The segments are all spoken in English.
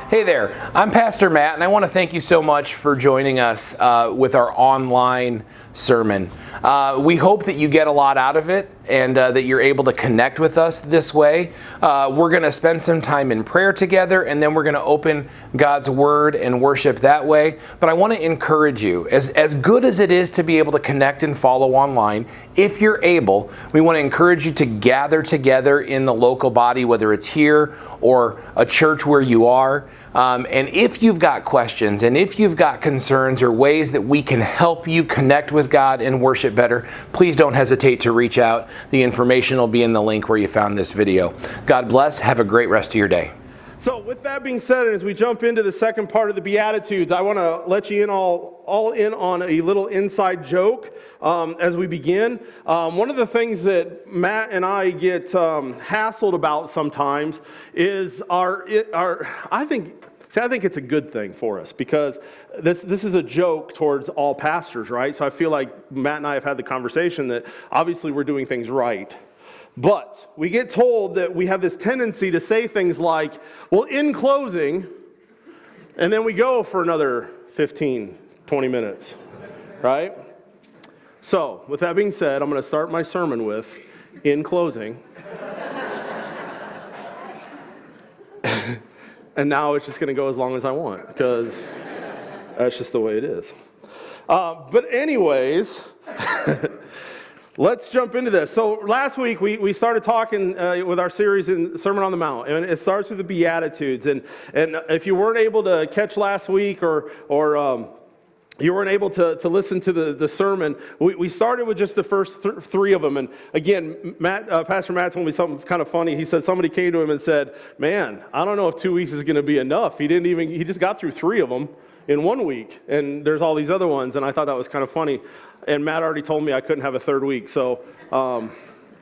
Hey there, I'm Pastor Matt, and I want to thank you so much for joining us with our online sermon. We hope that you get a lot out of it and that you're able to connect with us this way. We're going to spend some time in prayer together, and then we're going to open God's Word and worship that way. But I want to encourage you, as good as it is to be able to connect and follow online, if you're able, we want to encourage you to gather together in the local body, whether it's here or a church where you are. And if you've got questions and if you've got concerns or ways that we can help you connect with God and worship better, please don't hesitate to reach out. The information will be in the link where you found this video. God bless. Have a great rest of your day. So with that being said, as we jump into the second part of the Beatitudes, I want to let you in all in on a little inside joke as we begin. One of the things that Matt and I get hassled about sometimes is I think it's a good thing for us, because this is a joke towards all pastors, right? So I feel like Matt and I have had the conversation that obviously we're doing things right. But we get told that we have this tendency to say things like, well, in closing, and then we go for another 15, 20 minutes, right? So with that being said, I'm going to start my sermon with, in closing. And now it's just going to go as long as I want, because that's just the way it is. But anyways, let's jump into this. So last week we started talking with our series in Sermon on the Mount, and it starts with the Beatitudes. And if you weren't able to catch last week or you weren't able to listen to the sermon, we started with just the first three of them. And again, Pastor Matt told me something kind of funny. He said somebody came to him and said, man, I don't know if 2 weeks is going to be enough. He just got through three of them in 1 week, and there's all these other ones. And I thought that was kind of funny. And Matt already told me I couldn't have a third week. So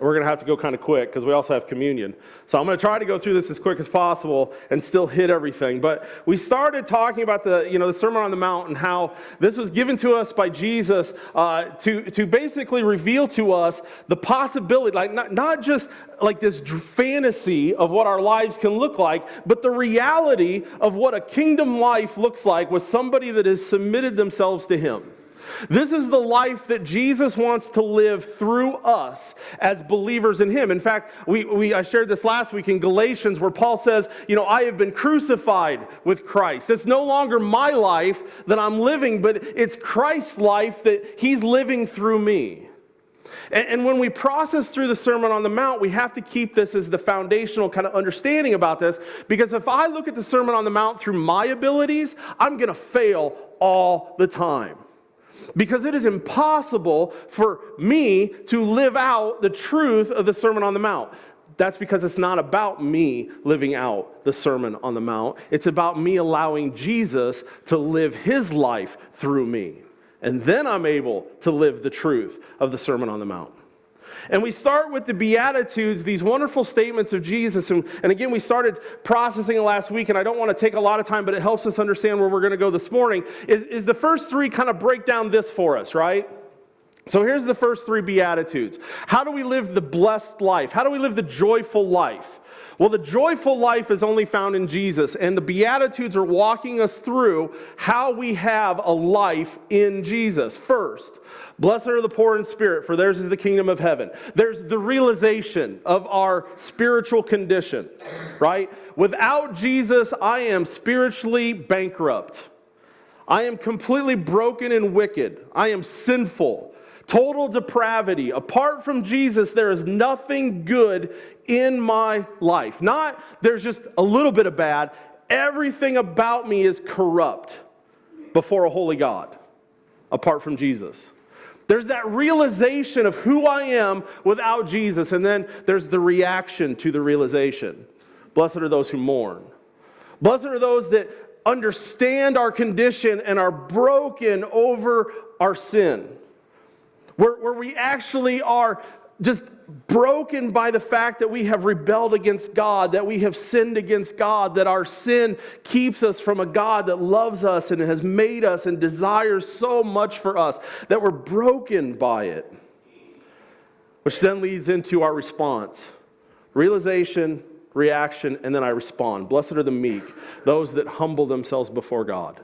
we're going to have to go kind of quick, because we also have communion. So I'm going to try to go through this as quick as possible and still hit everything. But we started talking about the Sermon on the Mount and how this was given to us by Jesus to basically reveal to us the possibility, like not just like this fantasy of what our lives can look like, but the reality of what a kingdom life looks like with somebody that has submitted themselves to Him. This is the life that Jesus wants to live through us as believers in Him. In fact, I shared this last week in Galatians, where Paul says, I have been crucified with Christ. It's no longer my life that I'm living, but it's Christ's life that He's living through me. And when we process through the Sermon on the Mount, we have to keep this as the foundational kind of understanding about this, because if I look at the Sermon on the Mount through my abilities, I'm going to fail all the time. Because it is impossible for me to live out the truth of the Sermon on the Mount. That's because it's not about me living out the Sermon on the Mount. It's about me allowing Jesus to live His life through me. And then I'm able to live the truth of the Sermon on the Mount. And we start with the Beatitudes, these wonderful statements of Jesus. And again, we started processing it last week, and I don't want to take a lot of time, but it helps us understand where we're going to go this morning, is the first three kind of break down this for us, right? So here's the first three Beatitudes. How do we live the blessed life? How do we live the joyful life? Well, the joyful life is only found in Jesus, and the Beatitudes are walking us through how we have a life in Jesus. First, blessed are the poor in spirit, for theirs is the kingdom of heaven. There's the realization of our spiritual condition, right? Without Jesus, I am spiritually bankrupt. I am completely broken and wicked. I am sinful. Total depravity. Apart from Jesus, there is nothing good in my life. Not there's just a little bit of bad. Everything about me is corrupt before a holy God, apart from Jesus. There's that realization of who I am without Jesus, and then there's the reaction to the realization. Blessed are those who mourn. Blessed are those that understand our condition and are broken over our sin. Where we actually are just broken by the fact that we have rebelled against God, that we have sinned against God, that our sin keeps us from a God that loves us and has made us and desires so much for us, that we're broken by it. Which then leads into our response. Realization reaction, and then I respond. Blessed are the meek, those that humble themselves before God.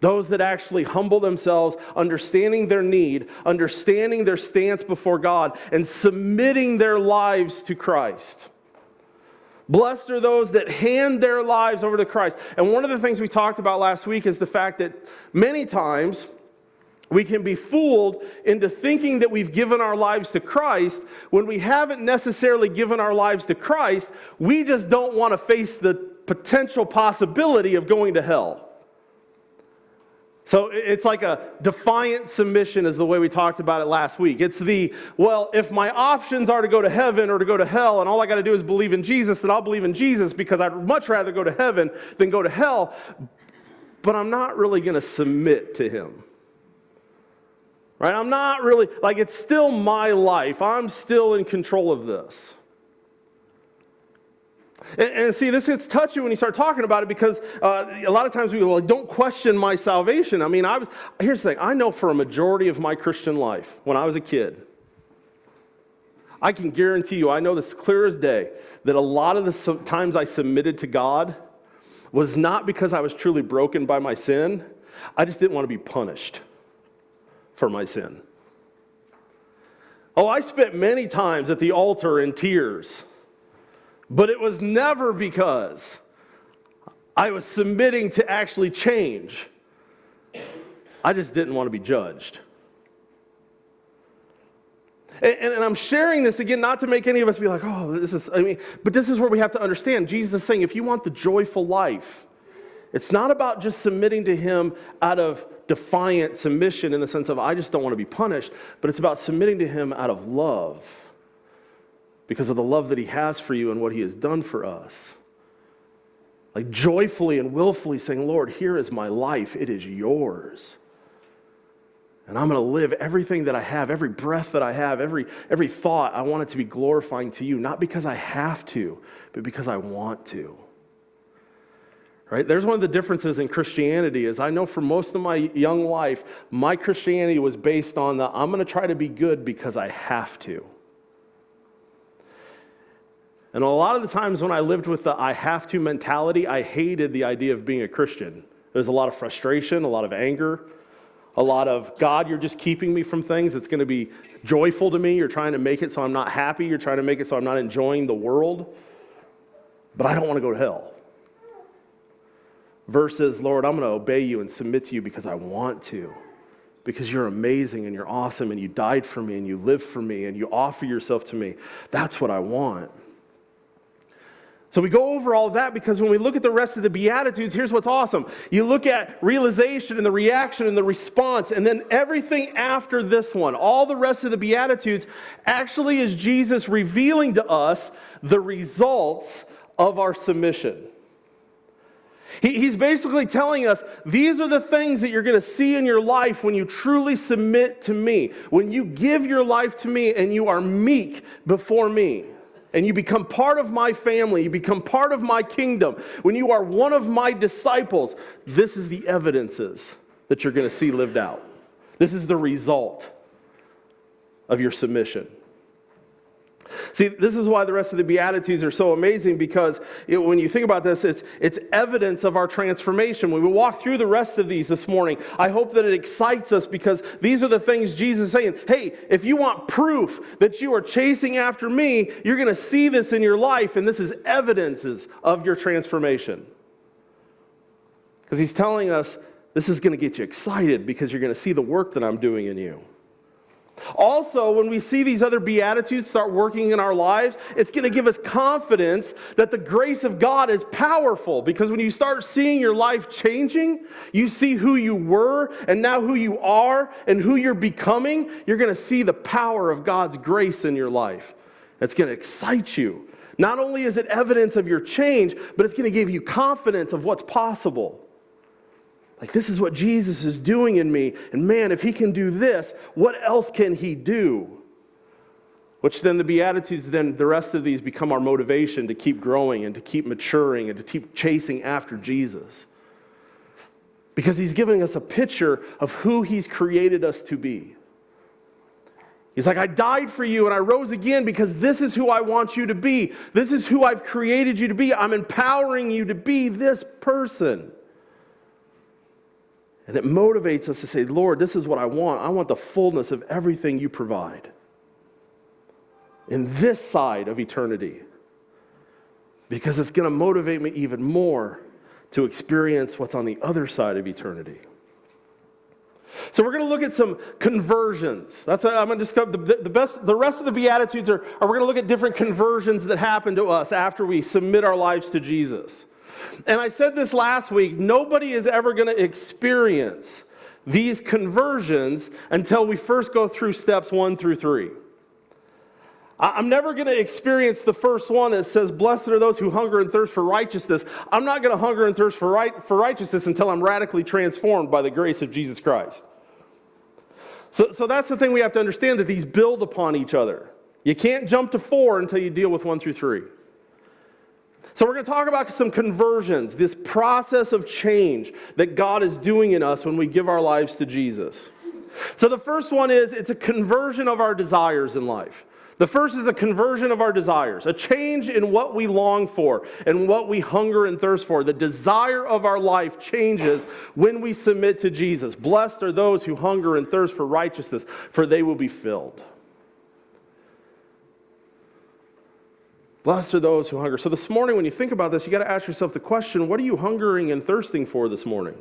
Those that actually humble themselves, understanding their need, understanding their stance before God, and submitting their lives to Christ. Blessed are those that hand their lives over to Christ. And one of the things we talked about last week is the fact that many times we can be fooled into thinking that we've given our lives to Christ when we haven't necessarily given our lives to Christ. We just don't want to face the potential possibility of going to hell. So it's like a defiant submission is the way we talked about it last week. It's well, if my options are to go to heaven or to go to hell, and all I got to do is believe in Jesus, then I'll believe in Jesus because I'd much rather go to heaven than go to hell. But I'm not really going to submit to Him. Right? I'm not really, it's still my life. I'm still in control of this. And see, this gets touchy when you start talking about it because a lot of times we go, don't question my salvation. I mean, here's the thing. I know for a majority of my Christian life, when I was a kid, I can guarantee you, I know this clear as day, that a lot of the times I submitted to God was not because I was truly broken by my sin. I just didn't want to be punished for my sin. Oh, I spent many times at the altar in tears. But it was never because I was submitting to actually change. I just didn't want to be judged. And I'm sharing this again, not to make any of us be like, but this is where we have to understand. Jesus is saying, if you want the joyful life, it's not about just submitting to Him out of defiant submission in the sense of, I just don't want to be punished, but it's about submitting to Him out of love. Because of the love that He has for you and what He has done for us. Like joyfully and willfully saying, Lord, here is my life. It is yours. And I'm going to live everything that I have, every breath that I have, every thought, I want it to be glorifying to you. Not because I have to, but because I want to. Right? There's one of the differences in Christianity is I know for most of my young life, my Christianity was based on I'm going to try to be good because I have to. And a lot of the times when I lived with the I have to mentality, I hated the idea of being a Christian. There's a lot of frustration, a lot of anger, a lot of, God, you're just keeping me from things. It's going to be joyful to me. You're trying to make it so I'm not happy. You're trying to make it so I'm not enjoying the world. But I don't want to go to hell. Versus, Lord, I'm going to obey you and submit to you because I want to. Because you're amazing and you're awesome and you died for me and you live for me and you offer yourself to me. That's what I want. So we go over all of that because when we look at the rest of the Beatitudes, here's what's awesome. You look at realization and the reaction and the response, and then everything after this one, all the rest of the Beatitudes, actually is Jesus revealing to us the results of our submission. He's basically telling us, these are the things that you're going to see in your life when you truly submit to me. When you give your life to me and you are meek before me. And you become part of my family, you become part of my kingdom. When you are one of my disciples, this is the evidences that you're going to see lived out. This is the result of your submission. See, this is why the rest of the Beatitudes are so amazing because when you think about this, it's evidence of our transformation. When we walk through the rest of these this morning, I hope that it excites us because these are the things Jesus is saying. Hey, if you want proof that you are chasing after me, you're going to see this in your life, and this is evidences of your transformation. Because He's telling us this is going to get you excited because you're going to see the work that I'm doing in you. Also, when we see these other Beatitudes start working in our lives, it's going to give us confidence that the grace of God is powerful. Because when you start seeing your life changing, you see who you were and now who you are and who you're becoming, you're going to see the power of God's grace in your life. It's going to excite you. Not only is it evidence of your change, but it's going to give you confidence of what's possible. Like, this is what Jesus is doing in me. And man, if He can do this, what else can He do? Which then the Beatitudes, then the rest of these become our motivation to keep growing and to keep maturing and to keep chasing after Jesus. Because He's giving us a picture of who He's created us to be. He's like, I died for you and I rose again because this is who I want you to be. This is who I've created you to be. I'm empowering you to be this person. And it motivates us to say, Lord, this is what I want. I want the fullness of everything you provide in this side of eternity. Because it's going to motivate me even more to experience what's on the other side of eternity. So we're going to look at some conversions. That's what I'm going to discuss. The rest of the Beatitudes are we're going to look at different conversions that happen to us after we submit our lives to Jesus. And I said this last week, nobody is ever going to experience these conversions until we first go through steps 1 through 3. I'm never going to experience the first one that says, blessed are those who hunger and thirst for righteousness. I'm not going to hunger and thirst for righteousness until I'm radically transformed by the grace of Jesus Christ. So that's the thing we have to understand, that these build upon each other. You can't jump to 4 until you deal with 1 through 3. So we're going to talk about some conversions, this process of change that God is doing in us when we give our lives to Jesus. So the first one is, it's a conversion of our desires in life. The first is a conversion of our desires, a change in what we long for and what we hunger and thirst for. The desire of our life changes when we submit to Jesus. Blessed are those who hunger and thirst for righteousness, for they will be filled. Blessed are those who hunger. So this morning, when you think about this, you got to ask yourself the question, what are you hungering and thirsting for this morning?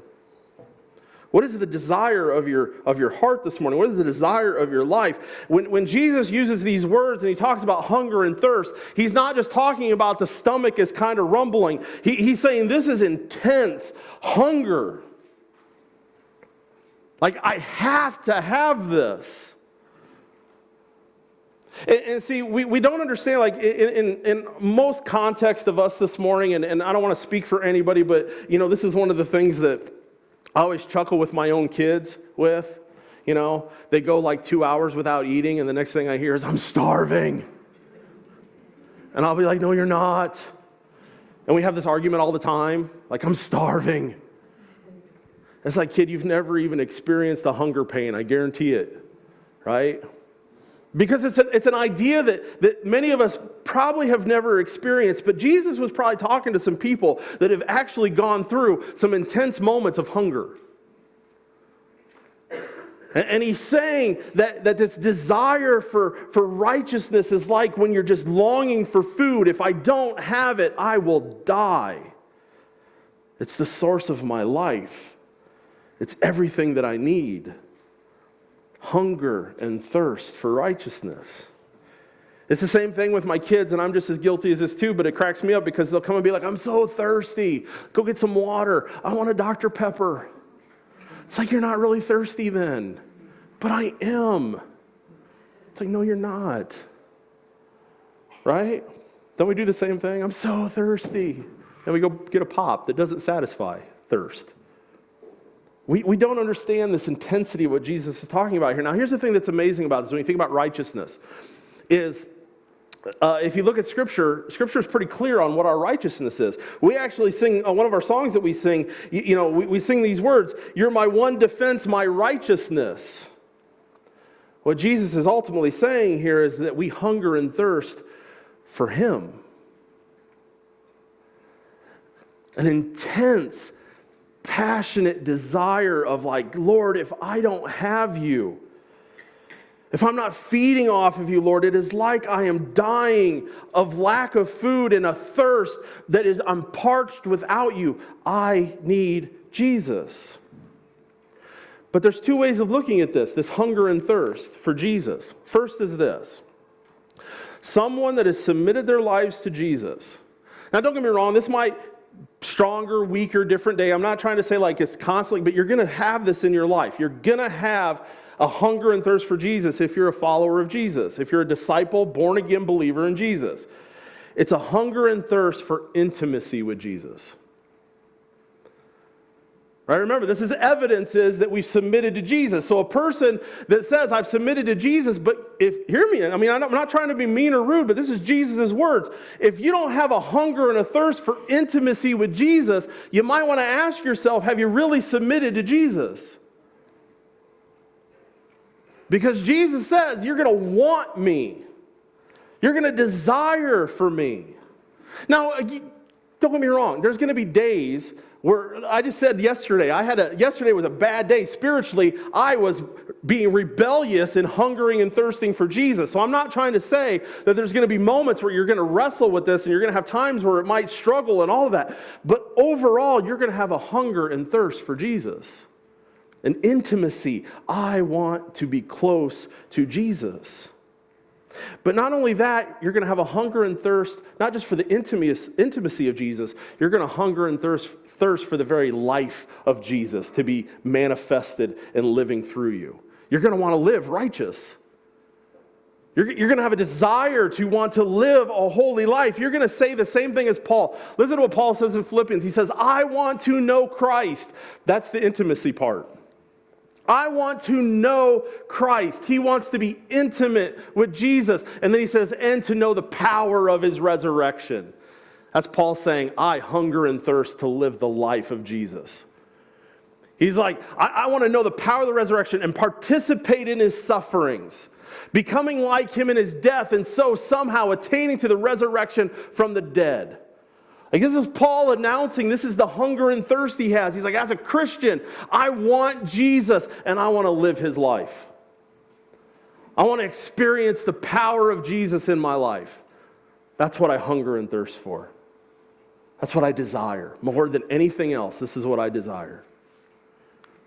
What is the desire of your heart this morning? What is the desire of your life? When Jesus uses these words and he talks about hunger and thirst, he's not just talking about the stomach is kind of rumbling. He's saying this is intense hunger. Like, I have to have this. And see, we don't understand, like, in most context of us this morning, and I don't want to speak for anybody, but, you know, this is one of the things that I always chuckle with my own kids with. You know, they go like 2 hours without eating, and the next thing I hear is, I'm starving. And I'll be like, no, you're not. And we have this argument all the time, like, I'm starving. It's like, kid, you've never even experienced a hunger pain, I guarantee it, right? Because it's an idea that many of us probably have never experienced, but Jesus was probably talking to some people that have actually gone through some intense moments of hunger. And he's saying that this desire for righteousness is like when you're just longing for food. If I don't have it, I will die. It's the source of my life. It's everything that I need. Hunger and thirst for righteousness. It's the same thing with my kids, and I'm just as guilty as this too, but it cracks me up because they'll come and be like, I'm so thirsty. Go get some water. I want a Dr. Pepper. It's like, you're not really thirsty then. But I am. It's like, no, you're not. Right? Don't we do the same thing? I'm so thirsty. And we go get a pop that doesn't satisfy thirst. We don't understand this intensity of what Jesus is talking about here. Now, here's the thing that's amazing about this when you think about righteousness, is if you look at Scripture is pretty clear on what our righteousness is. We actually sing, one of our songs that we sing, we sing these words, you're my one defense, my righteousness. What Jesus is ultimately saying here is that we hunger and thirst for Him. An intense, passionate desire of like, Lord, if I don't have you, if I'm not feeding off of you, Lord, it is like I am dying of lack of food and a thirst that is, I'm parched without you. I need Jesus. But there's two ways of looking at this hunger and thirst for Jesus. First is this. Someone that has submitted their lives to Jesus. Now, don't get me wrong, this might stronger, weaker, different day. I'm not trying to say like it's constantly, but you're going to have this in your life. You're going to have a hunger and thirst for Jesus if you're a follower of Jesus, if you're a disciple, born-again believer in Jesus. It's a hunger and thirst for intimacy with Jesus. Right? Remember, this is evidences that we've submitted to Jesus. So a person that says, I've submitted to Jesus, but hear me, I mean, I'm not trying to be mean or rude, but this is Jesus' words. If you don't have a hunger and a thirst for intimacy with Jesus, you might want to ask yourself, have you really submitted to Jesus? Because Jesus says you're going to want me. You're going to desire for me. Now, don't get me wrong. There's going to be days where, I just said yesterday, yesterday was a bad day. Spiritually, I was being rebellious and hungering and thirsting for Jesus. So I'm not trying to say that there's going to be moments where you're going to wrestle with this and you're going to have times where it might struggle and all of that. But overall, you're going to have a hunger and thirst for Jesus. An intimacy. I want to be close to Jesus. But not only that, you're going to have a hunger and thirst, not just for the intimacy of Jesus, you're going to hunger and thirst for the very life of Jesus to be manifested and living through you. You're going to want to live righteous. You're going to have a desire to want to live a holy life. You're going to say the same thing as Paul. Listen to what Paul says in Philippians. He says, I want to know Christ. That's the intimacy part. I want to know Christ. He wants to be intimate with Jesus. And then he says, and to know the power of his resurrection. That's Paul saying, I hunger and thirst to live the life of Jesus. He's like, I want to know the power of the resurrection and participate in his sufferings, becoming like him in his death, and so somehow attaining to the resurrection from the dead. Like, this is Paul announcing this is the hunger and thirst he has. He's like, as a Christian, I want Jesus and I want to live his life. I want to experience the power of Jesus in my life. That's what I hunger and thirst for. That's what I desire. More than anything else, this is what I desire.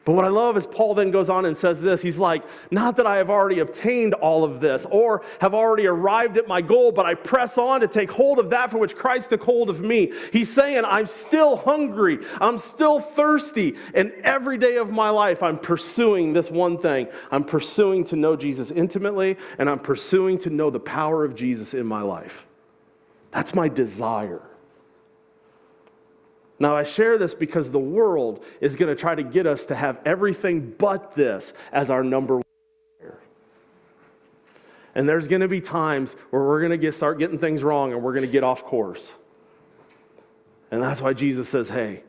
But what I love is Paul then goes on and says this. He's like, not that I have already obtained all of this or have already arrived at my goal, but I press on to take hold of that for which Christ took hold of me. He's saying, I'm still hungry. I'm still thirsty. And every day of my life, I'm pursuing this one thing. I'm pursuing to know Jesus intimately, and I'm pursuing to know the power of Jesus in my life. That's my desire. Now, I share this because the world is going to try to get us to have everything but this as our number one desire. And there's going to be times where we're going to start getting things wrong and we're going to get off course. And that's why Jesus says, hey,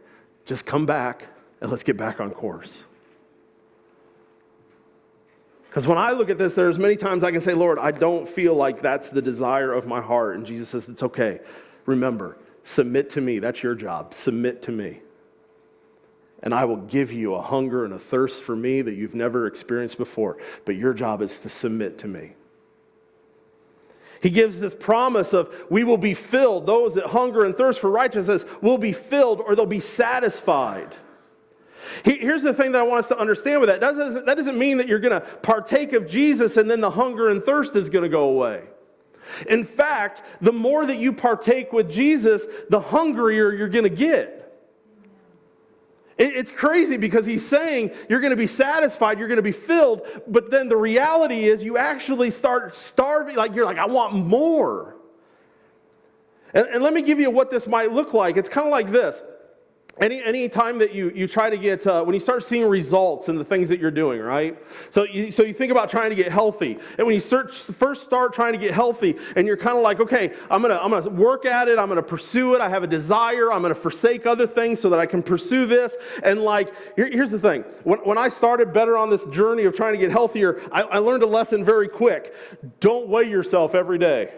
just come back and let's get back on course. Because when I look at this, there's many times I can say, Lord, I don't feel like that's the desire of my heart. And Jesus says, it's okay. Remember, submit to me. That's your job. Submit to me. And I will give you a hunger and a thirst for me that you've never experienced before. But your job is to submit to me. He gives this promise of we will be filled. Those that hunger and thirst for righteousness will be filled or they'll be satisfied. Here's the thing that I want us to understand with that. That doesn't mean that you're going to partake of Jesus and then the hunger and thirst is going to go away. In fact, the more that you partake with Jesus, the hungrier you're going to get. It's crazy because he's saying you're going to be satisfied, you're going to be filled, but then the reality is you actually start starving, you're like, I want more. And let me give you what this might look like. It's kind of like this. Any time that you try to get, when you start seeing results in the things that you're doing, right? So you think about trying to get healthy. And when you first start trying to get healthy, and you're kind of like, okay, I'm gonna work at it, I'm gonna pursue it, I have a desire, I'm gonna forsake other things so that I can pursue this. And here's the thing. When I started better on this journey of trying to get healthier, I learned a lesson very quick. Don't weigh yourself every day.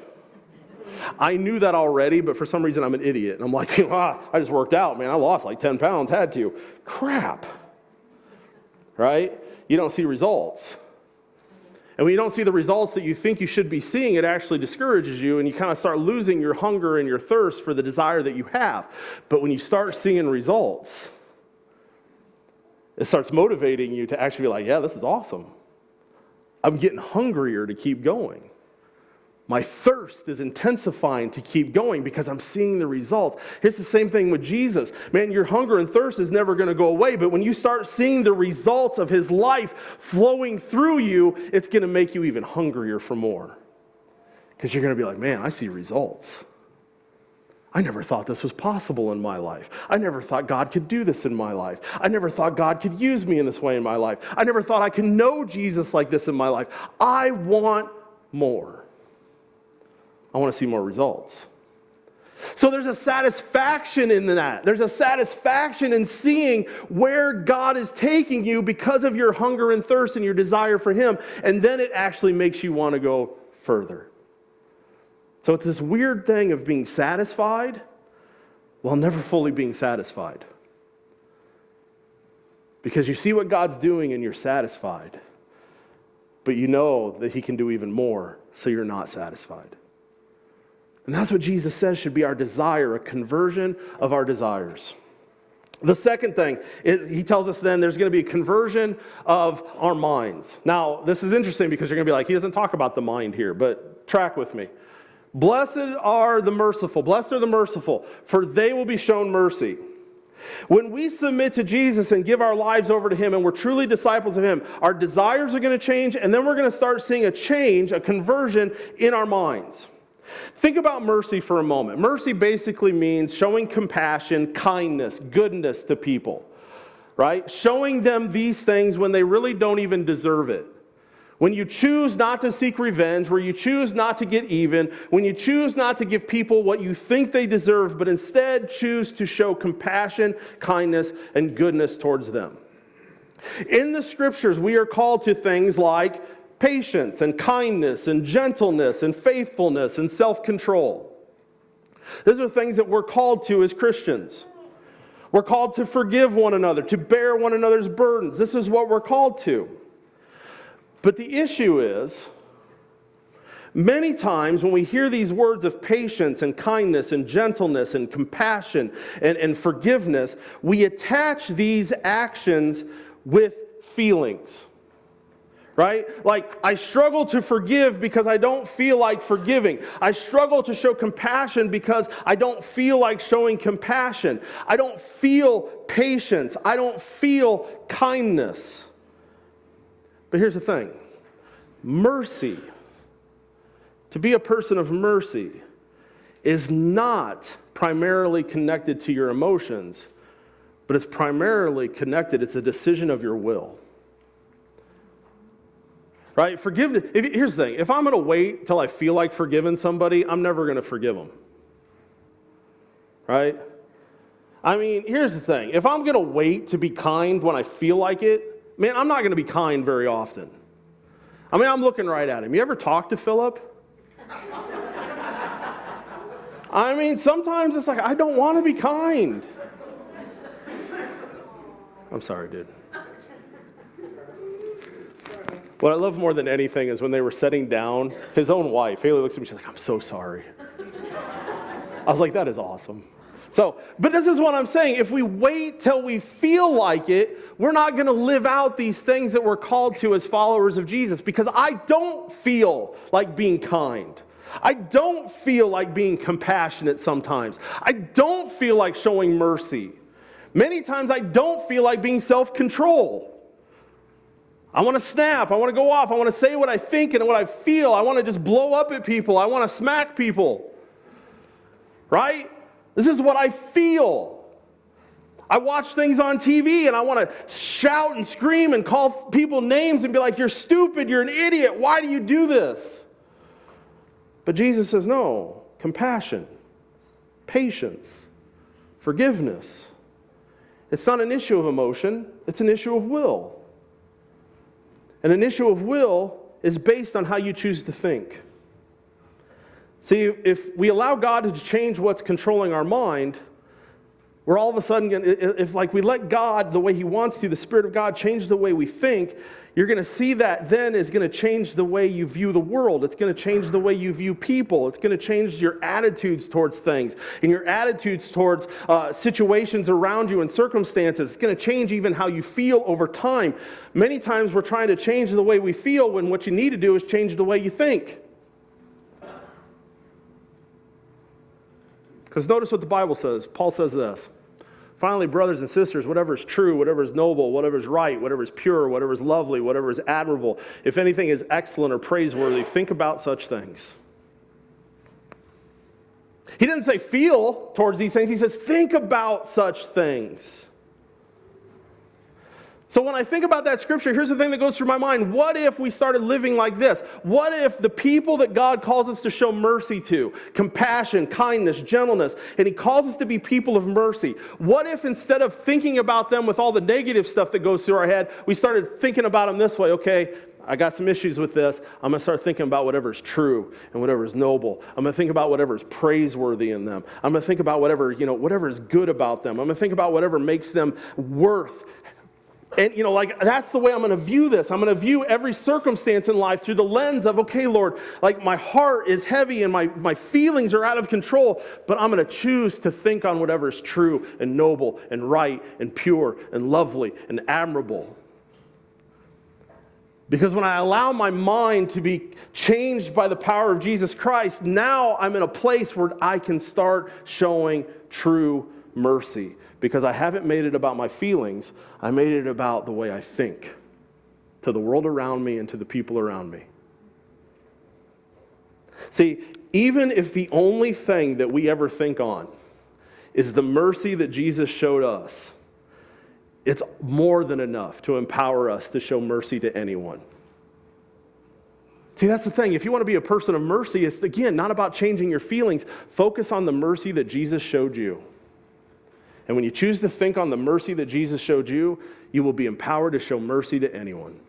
I knew that already, but for some reason I'm an idiot. And I'm like, I just worked out, man. I lost 10 pounds, had to. Crap. Right? You don't see results. And when you don't see the results that you think you should be seeing, it actually discourages you, and you kind of start losing your hunger and your thirst for the desire that you have. But when you start seeing results, it starts motivating you to actually be like, yeah, this is awesome. I'm getting hungrier to keep going. My thirst is intensifying to keep going because I'm seeing the results. Here's the same thing with Jesus. Man, your hunger and thirst is never going to go away, but when you start seeing the results of his life flowing through you, it's going to make you even hungrier for more. Because you're going to be like, man, I see results. I never thought this was possible in my life. I never thought God could do this in my life. I never thought God could use me in this way in my life. I never thought I could know Jesus like this in my life. I want more. I want to see more results. So there's a satisfaction in that. There's a satisfaction in seeing where God is taking you because of your hunger and thirst and your desire for Him. And then it actually makes you want to go further. So it's this weird thing of being satisfied while never fully being satisfied. Because you see what God's doing and you're satisfied. But you know that He can do even more, so you're not satisfied. And that's what Jesus says should be our desire, a conversion of our desires. The second thing is He tells us then there's going to be a conversion of our minds. Now, this is interesting because you're going to be like, He doesn't talk about the mind here, but track with me. Blessed are the merciful, for they will be shown mercy. When we submit to Jesus and give our lives over to Him and we're truly disciples of Him, our desires are going to change, and then we're going to start seeing a change, a conversion in our minds. Think about mercy for a moment. Mercy basically means showing compassion, kindness, goodness to people, right? Showing them these things when they really don't even deserve it. When you choose not to seek revenge, where you choose not to get even, when you choose not to give people what you think they deserve, but instead choose to show compassion, kindness, and goodness towards them. In the Scriptures, we are called to things like patience and kindness and gentleness and faithfulness and self-control. These are things that we're called to as Christians. We're called to forgive one another, to bear one another's burdens. This is what we're called to. But the issue is, many times when we hear these words of patience and kindness and gentleness and compassion and forgiveness, we attach these actions with feelings. Right? Like, I struggle to forgive because I don't feel like forgiving. I struggle to show compassion because I don't feel like showing compassion. I don't feel patience. I don't feel kindness. But here's the thing. Mercy, to be a person of mercy, is not primarily connected to your emotions, but it's primarily connected, it's a decision of your will. Right? Forgiveness. Here's the thing. If I'm going to wait till I feel like forgiving somebody, I'm never going to forgive them. Right? I mean, here's the thing. If I'm going to wait to be kind when I feel like it, man, I'm not going to be kind very often. I mean, I'm looking right at him. You ever talk to Philip? I mean, sometimes it's like, I don't want to be kind. I'm sorry, dude. What I love more than anything is when they were sitting down, his own wife, Haley looks at me, she's like, I'm so sorry. I was like, that is awesome. But this is what I'm saying. If we wait till we feel like it, we're not going to live out these things that we're called to as followers of Jesus, because I don't feel like being kind. I don't feel like being compassionate sometimes. I don't feel like showing mercy. Many times I don't feel like being self-control. I want to snap. I want to go off. I want to say what I think and what I feel. I want to just blow up at people. I want to smack people. Right? This is what I feel. I watch things on TV and I want to shout and scream and call people names and be like, you're stupid, you're an idiot, why do you do this? But Jesus says, no, compassion, patience, forgiveness. It's not an issue of emotion, it's an issue of will. And an issue of will is based on how you choose to think. See, if we allow God to change what's controlling our mind, we're all of a sudden going to, if like we let God, the way He wants to, the Spirit of God, change the way we think, you're going to see that then is going to change the way you view the world. It's going to change the way you view people. It's going to change your attitudes towards things and your attitudes towards situations around you and circumstances. It's going to change even how you feel over time. Many times we're trying to change the way we feel when what you need to do is change the way you think. Because notice what the Bible says. Paul says this. Finally, brothers and sisters, whatever is true, whatever is noble, whatever is right, whatever is pure, whatever is lovely, whatever is admirable, if anything is excellent or praiseworthy, think about such things. He didn't say feel towards these things. He says think about such things. So when I think about that scripture, here's the thing that goes through my mind. What if we started living like this? What if the people that God calls us to show mercy to, compassion, kindness, gentleness, and He calls us to be people of mercy, what if instead of thinking about them with all the negative stuff that goes through our head, we started thinking about them this way? Okay, I got some issues with this. I'm going to start thinking about whatever is true and whatever is noble. I'm going to think about whatever is praiseworthy in them. I'm going to think about whatever is good about them. I'm going to think about whatever makes them worth. And, that's the way I'm going to view this. I'm going to view every circumstance in life through the lens of, okay, Lord, like my heart is heavy and my feelings are out of control, but I'm going to choose to think on whatever is true and noble and right and pure and lovely and admirable. Because when I allow my mind to be changed by the power of Jesus Christ, now I'm in a place where I can start showing true mercy. Because I haven't made it about my feelings, I made it about the way I think to the world around me and to the people around me. See, even if the only thing that we ever think on is the mercy that Jesus showed us, it's more than enough to empower us to show mercy to anyone. See, that's the thing. If you want to be a person of mercy, it's, again, not about changing your feelings. Focus on the mercy that Jesus showed you. And when you choose to think on the mercy that Jesus showed you, you will be empowered to show mercy to anyone.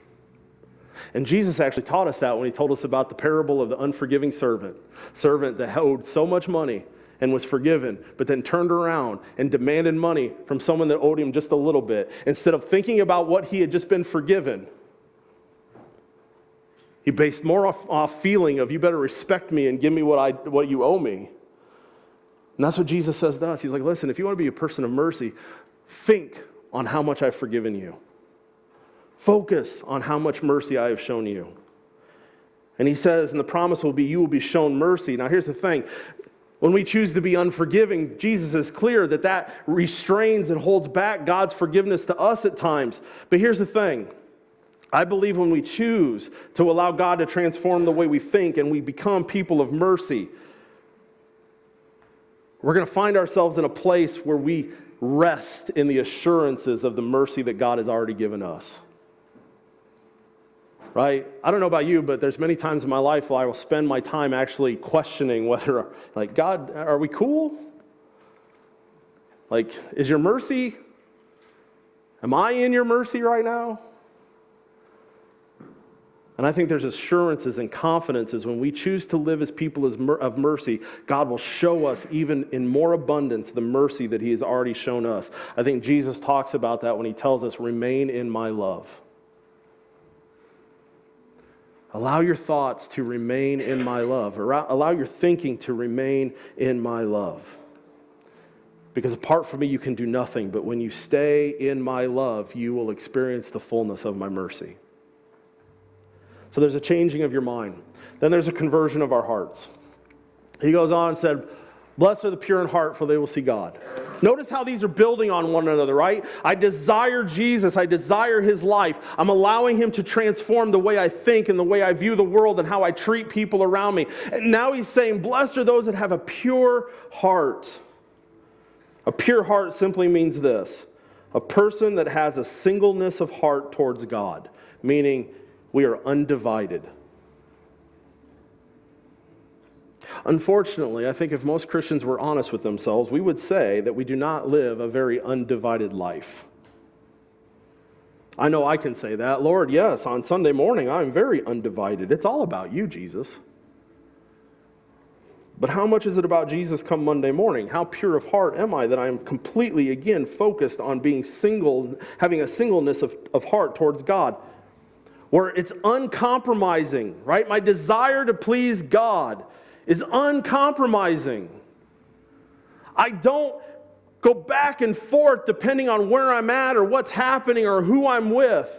And Jesus actually taught us that when He told us about the parable of the unforgiving servant that owed so much money and was forgiven, but then turned around and demanded money from someone that owed him just a little bit. Instead of thinking about what he had just been forgiven, he based more off feeling of, you better respect me and give me what you owe me. And that's what Jesus says to us. He's like, listen, if you want to be a person of mercy, think on how much I've forgiven you. Focus on how much mercy I have shown you. And He says, and the promise will be, you will be shown mercy. Now here's the thing. When we choose to be unforgiving, Jesus is clear that restrains and holds back God's forgiveness to us at times. But here's the thing. I believe when we choose to allow God to transform the way we think and we become people of mercy, we're going to find ourselves in a place where we rest in the assurances of the mercy that God has already given us. Right? I don't know about you, but there's many times in my life where I will spend my time actually questioning whether, like, God, are we cool? Like, is your mercy, am I in your mercy right now? And I think there's assurances and confidences when we choose to live as people of mercy, God will show us even in more abundance the mercy that He has already shown us. I think Jesus talks about that when He tells us, remain in my love. Allow your thoughts to remain in my love. Or allow your thinking to remain in my love. Because apart from me, you can do nothing. But when you stay in my love, you will experience the fullness of my mercy. So there's a changing of your mind. Then there's a conversion of our hearts. He goes on and said, blessed are the pure in heart, for they will see God. Notice how these are building on one another, right? I desire Jesus. I desire His life. I'm allowing Him to transform the way I think and the way I view the world and how I treat people around me. And now He's saying, blessed are those that have a pure heart. A pure heart simply means this: a person that has a singleness of heart towards God, meaning we are undivided. Unfortunately, I think if most Christians were honest with themselves, we would say that we do not live a very undivided life. I know I can say that. Lord, yes, on Sunday morning, I'm very undivided. It's all about you, Jesus. But how much is it about Jesus come Monday morning? How pure of heart am I that I am completely, again, focused on being single, having a singleness of heart towards God? Where it's uncompromising, right? My desire to please God is uncompromising. I don't go back and forth depending on where I'm at or what's happening or who I'm with.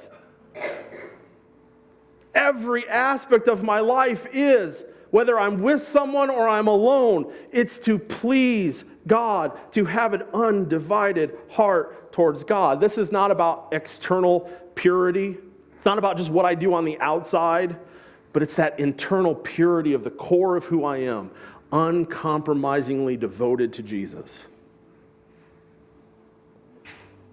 Every aspect of my life is, whether I'm with someone or I'm alone, it's to please God, to have an undivided heart towards God. This is not about external purity. It's not about just what I do on the outside, but it's that internal purity of the core of who I am, uncompromisingly devoted to Jesus.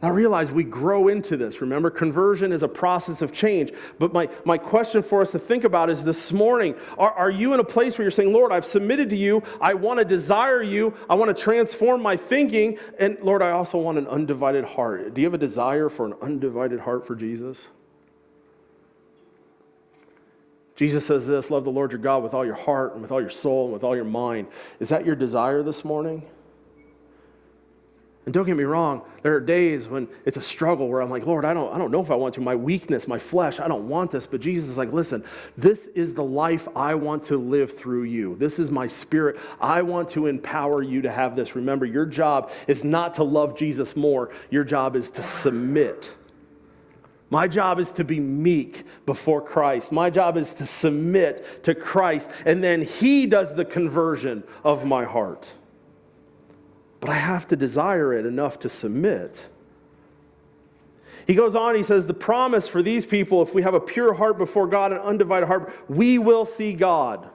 Now realize we grow into this. Remember, conversion is a process of change. But my question for us to think about is this morning, are you in a place where you're saying, Lord, I've submitted to you, I want to desire you, I want to transform my thinking, and Lord, I also want an undivided heart. Do you have a desire for an undivided heart for Jesus? Jesus says this, love the Lord your God with all your heart and with all your soul and with all your mind. Is that your desire this morning? And don't get me wrong, there are days when it's a struggle where I'm like, Lord, I don't know if I want to. My weakness, my flesh, I don't want this. But Jesus is like, listen, this is the life I want to live through you. This is my spirit. I want to empower you to have this. Remember, your job is not to love Jesus more. Your job is to submit. My job is to be meek before Christ. My job is to submit to Christ. And then He does the conversion of my heart. But I have to desire it enough to submit. He goes on, he says, the promise for these people, if we have a pure heart before God, an undivided heart, we will see God.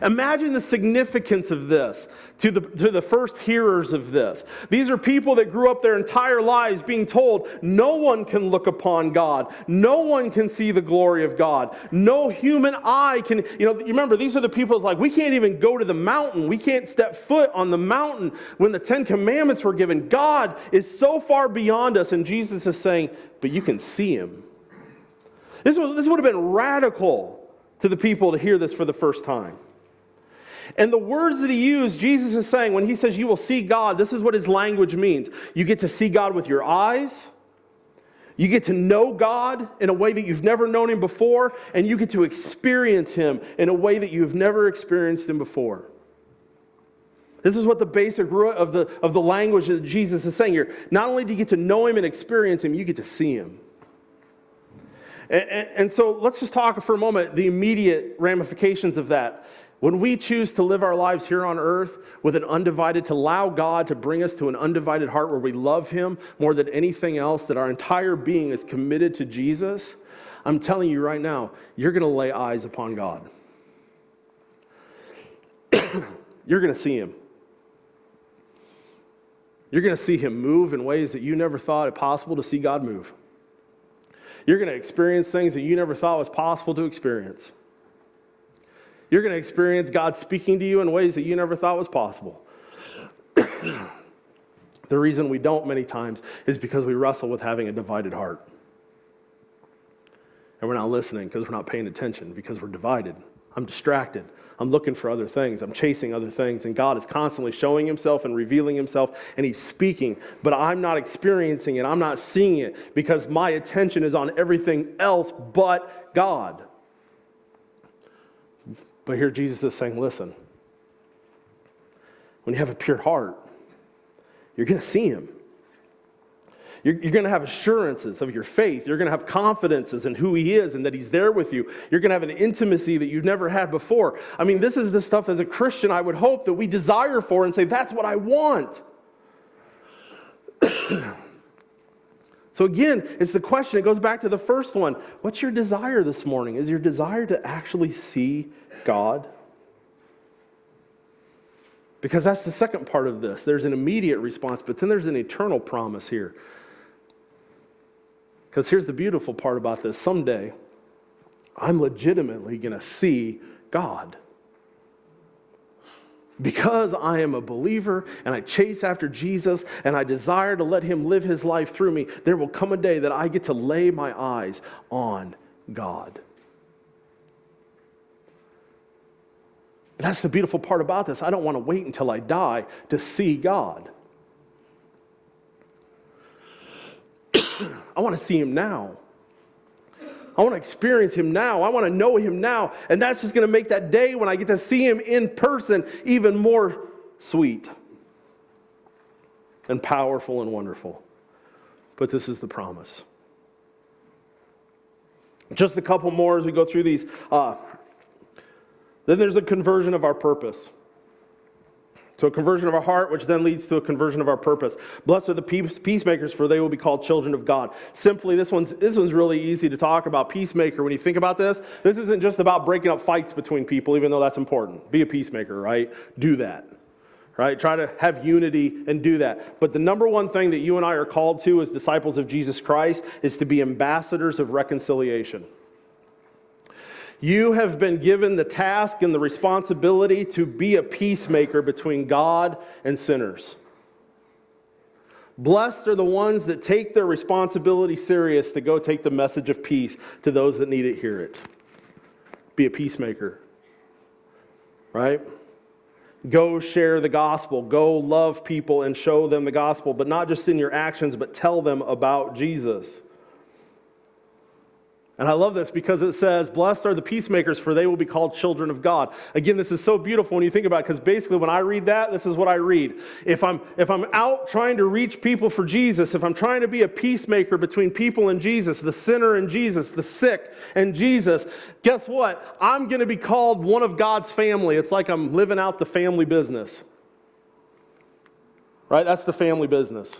Imagine the significance of this to the first hearers of this. These are people that grew up their entire lives being told no one can look upon God. No one can see the glory of God. No human eye can, you remember, these are the people like, we can't even go to the mountain. We can't step foot on the mountain when the 10 Commandments were given. God is so far beyond us, and Jesus is saying, but you can see Him. This would have been radical to the people to hear this for the first time. And the words that He used, Jesus is saying, when He says you will see God, this is what His language means. You get to see God with your eyes. You get to know God in a way that you've never known Him before. And you get to experience Him in a way that you've never experienced Him before. This is what the basic root of the language that Jesus is saying here. Not only do you get to know Him and experience Him, you get to see Him. And so let's just talk for a moment the immediate ramifications of that. When we choose to live our lives here on earth with an undivided, to allow God to bring us to an undivided heart where we love Him more than anything else, that our entire being is committed to Jesus, I'm telling you right now, you're going to lay eyes upon God. You're going to see Him. You're going to see Him move in ways that you never thought it possible to see God move. You're going to experience things that you never thought was possible to experience. You're going to experience God speaking to you in ways that you never thought was possible. The reason we don't many times is because we wrestle with having a divided heart. And we're not listening because we're not paying attention, because we're divided. I'm distracted. I'm looking for other things. I'm chasing other things. And God is constantly showing Himself and revealing Himself, and He's speaking. But I'm not experiencing it. I'm not seeing it because my attention is on everything else but God. But here Jesus is saying, listen, when you have a pure heart, you're going to see Him. You're going to have assurances of your faith. You're going to have confidences in who He is and that He's there with you. You're going to have an intimacy that you've never had before. I mean, this is the stuff as a Christian I would hope that we desire for and say, that's what I want. So again, it's the question. It goes back to the first one. What's your desire this morning? Is your desire to actually see God? Because that's the second part of this. There's an immediate response, but then there's an eternal promise here. Because here's the beautiful part about this. Someday, I'm legitimately going to see God. Because I am a believer and I chase after Jesus and I desire to let Him live His life through me, there will come a day that I get to lay my eyes on God. That's the beautiful part about this. I don't want to wait until I die to see God. I want to see Him now. I want to experience Him now. I want to know Him now. And that's just going to make that day when I get to see Him in person even more sweet and powerful and wonderful. But this is the promise. Just a couple more as we go through these. Then there's a conversion of our purpose. So a conversion of our heart, which then leads to a conversion of our purpose. Blessed are the peacemakers, for they will be called children of God. Simply, this one's really easy to talk about. Peacemaker, when you think about this isn't just about breaking up fights between people, even though that's important. Be a peacemaker, right? Do that. right? Try to have unity and do that. But the number one thing that you and I are called to as disciples of Jesus Christ is to be ambassadors of reconciliation. You have been given the task and the responsibility to be a peacemaker between God and sinners. Blessed are the ones that take their responsibility serious to go take the message of peace to those that need to hear it. Be a peacemaker, right? Go share the gospel. Go love people and show them the gospel, but not just in your actions, but tell them about Jesus. And I love this because it says, blessed are the peacemakers, for they will be called children of God. Again, this is so beautiful when you think about it, because basically when I read that, this is what I read. If I'm out trying to reach people for Jesus, if I'm trying to be a peacemaker between people and Jesus, the sinner and Jesus, the sick and Jesus, guess what? I'm going to be called one of God's family. It's like I'm living out the family business. Right? That's the family business.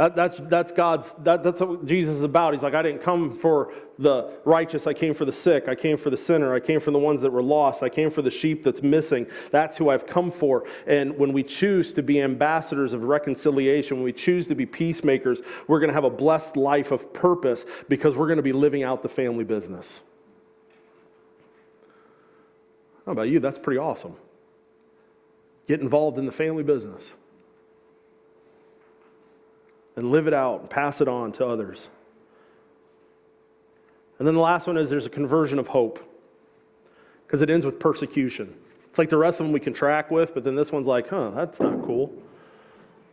That's what Jesus is about. He's like, I didn't come for the righteous. I came for the sick. I came for the sinner. I came for the ones that were lost. I came for the sheep that's missing. That's who I've come for. And when we choose to be ambassadors of reconciliation, when we choose to be peacemakers, we're going to have a blessed life of purpose because we're going to be living out the family business. How about you? That's pretty awesome. Get involved in the family business. And live it out and pass it on to others. And then the last one is there's a conversion of hope. Because it ends with persecution. It's like the rest of them we can track with, but then this one's like, that's not cool.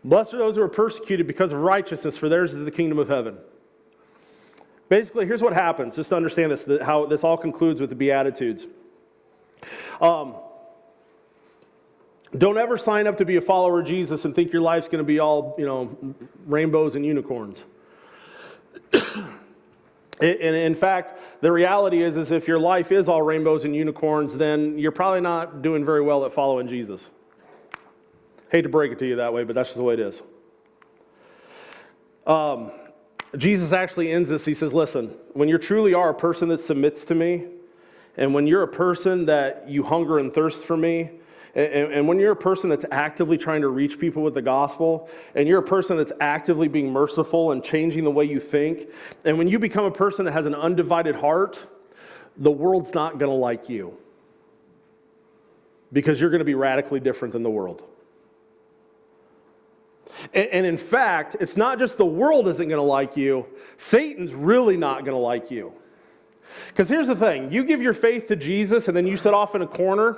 Blessed are those who are persecuted because of righteousness, for theirs is the kingdom of heaven. Basically, here's what happens. Just to understand this, how this all concludes with the Beatitudes. Don't ever sign up to be a follower of Jesus and think your life's going to be all, rainbows and unicorns. And in fact, the reality is if your life is all rainbows and unicorns, then you're probably not doing very well at following Jesus. Hate to break it to you that way, but that's just the way it is. Jesus actually ends this. He says, listen, when you truly are a person that submits to me, and when you're a person that you hunger and thirst for me, and when you're a person that's actively trying to reach people with the gospel, and you're a person that's actively being merciful and changing the way you think, and when you become a person that has an undivided heart, the world's not going to like you. Because you're going to be radically different than the world. And in fact, it's not just the world isn't going to like you, Satan's really not going to like you. Because here's the thing, you give your faith to Jesus and then you sit off in a corner,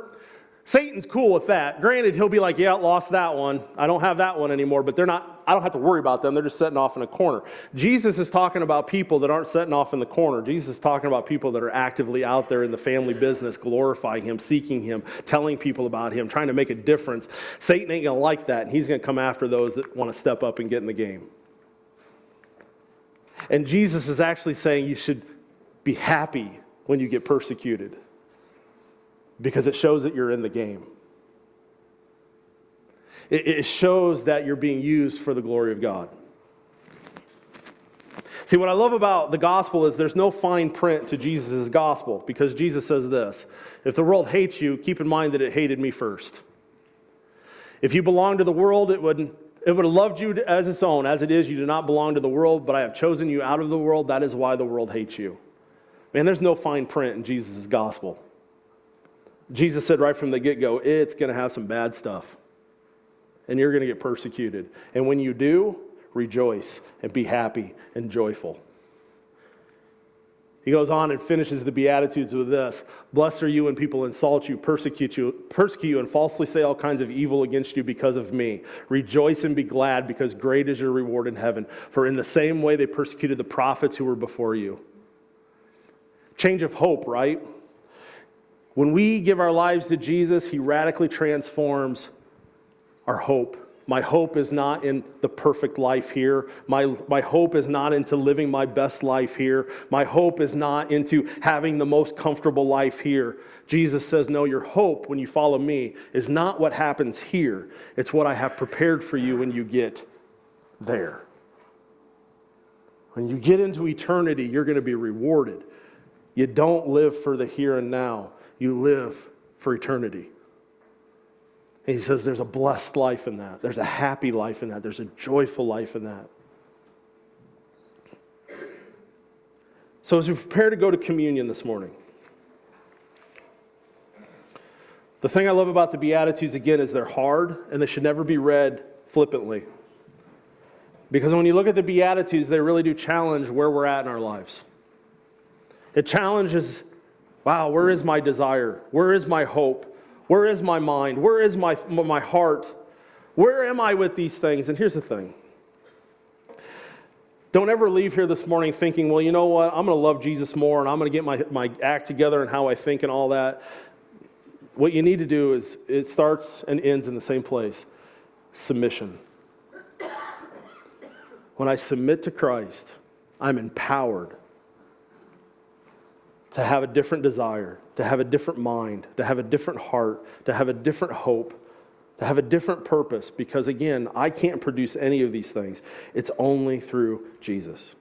Satan's cool with that. Granted, he'll be like, yeah, lost that one. I don't have that one anymore, but I don't have to worry about them. They're just sitting off in a corner. Jesus is talking about people that aren't sitting off in the corner. Jesus is talking about people that are actively out there in the family business, glorifying him, seeking him, telling people about him, trying to make a difference. Satan ain't going to like that, and he's going to come after those that want to step up and get in the game. And Jesus is actually saying you should be happy when you get persecuted, because it shows that you're in the game. It shows that you're being used for the glory of God. See, what I love about the gospel is there's no fine print to Jesus' gospel, because Jesus says this: if the world hates you, keep in mind that it hated me first. If you belong to the world, it would have loved you as its own. As it is, you do not belong to the world, but I have chosen you out of the world. That is why the world hates you. Man, there's no fine print in Jesus' gospel. Jesus said right from the get-go, it's going to have some bad stuff. And you're going to get persecuted. And when you do, rejoice and be happy and joyful. He goes on and finishes the Beatitudes with this: blessed are you when people insult you, persecute you, and falsely say all kinds of evil against you because of me. Rejoice and be glad, because great is your reward in heaven. For in the same way they persecuted the prophets who were before you. Change of hope, right? When we give our lives to Jesus, he radically transforms our hope. My hope is not in the perfect life here. My hope is not into living my best life here. My hope is not into having the most comfortable life here. Jesus says, no, your hope when you follow me is not what happens here. It's what I have prepared for you when you get there. When you get into eternity, you're going to be rewarded. You don't live for the here and now. You live for eternity. And he says there's a blessed life in that. There's a happy life in that. There's a joyful life in that. So as we prepare to go to communion this morning, the thing I love about the Beatitudes, again, is they're hard and they should never be read flippantly. Because when you look at the Beatitudes, they really do challenge where we're at in our lives. It challenges, wow, where is my desire? Where is my hope? Where is my mind? Where is my heart? Where am I with these things? And here's the thing. Don't ever leave here this morning thinking, well, you know what? I'm going to love Jesus more and I'm going to get my act together and how I think and all that. What you need to do is, it starts and ends in the same place. Submission. When I submit to Christ, I'm empowered to have a different desire, to have a different mind, to have a different heart, to have a different hope, to have a different purpose. Because again, I can't produce any of these things. It's only through Jesus.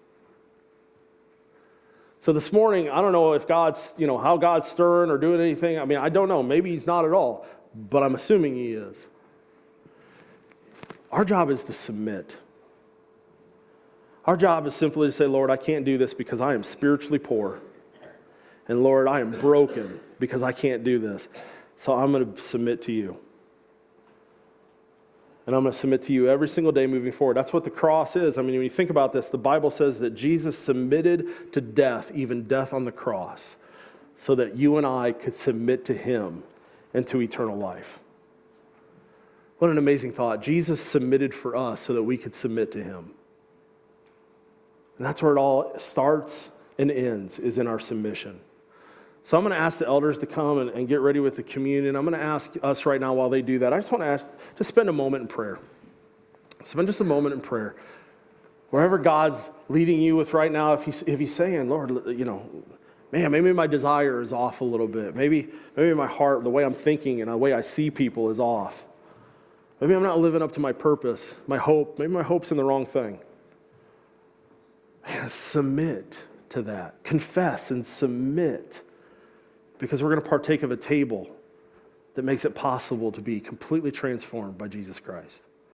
So this morning, I don't know if God's, how God's stirring or doing anything. I mean, I don't know. Maybe He's not at all, but I'm assuming He is. Our job is to submit. Our job is simply to say, Lord, I can't do this because I am spiritually poor. And Lord, I am broken because I can't do this. So I'm going to submit to you. And I'm going to submit to you every single day moving forward. That's what the cross is. I mean, when you think about this, the Bible says that Jesus submitted to death, even death on the cross, so that you and I could submit to Him and to eternal life. What an amazing thought. Jesus submitted for us so that we could submit to Him. And that's where it all starts and ends, is in our submission. So I'm going to ask the elders to come and get ready with the communion. I'm going to ask us right now while they do that. I just want to ask, just spend a moment in prayer. Spend just a moment in prayer. Wherever God's leading you with right now, if He's saying, Lord, man, maybe my desire is off a little bit. Maybe my heart, the way I'm thinking and the way I see people is off. Maybe I'm not living up to my purpose, my hope. Maybe my hope's in the wrong thing. Man, submit to that. Confess and submit. Because we're going to partake of a table that makes it possible to be completely transformed by Jesus Christ.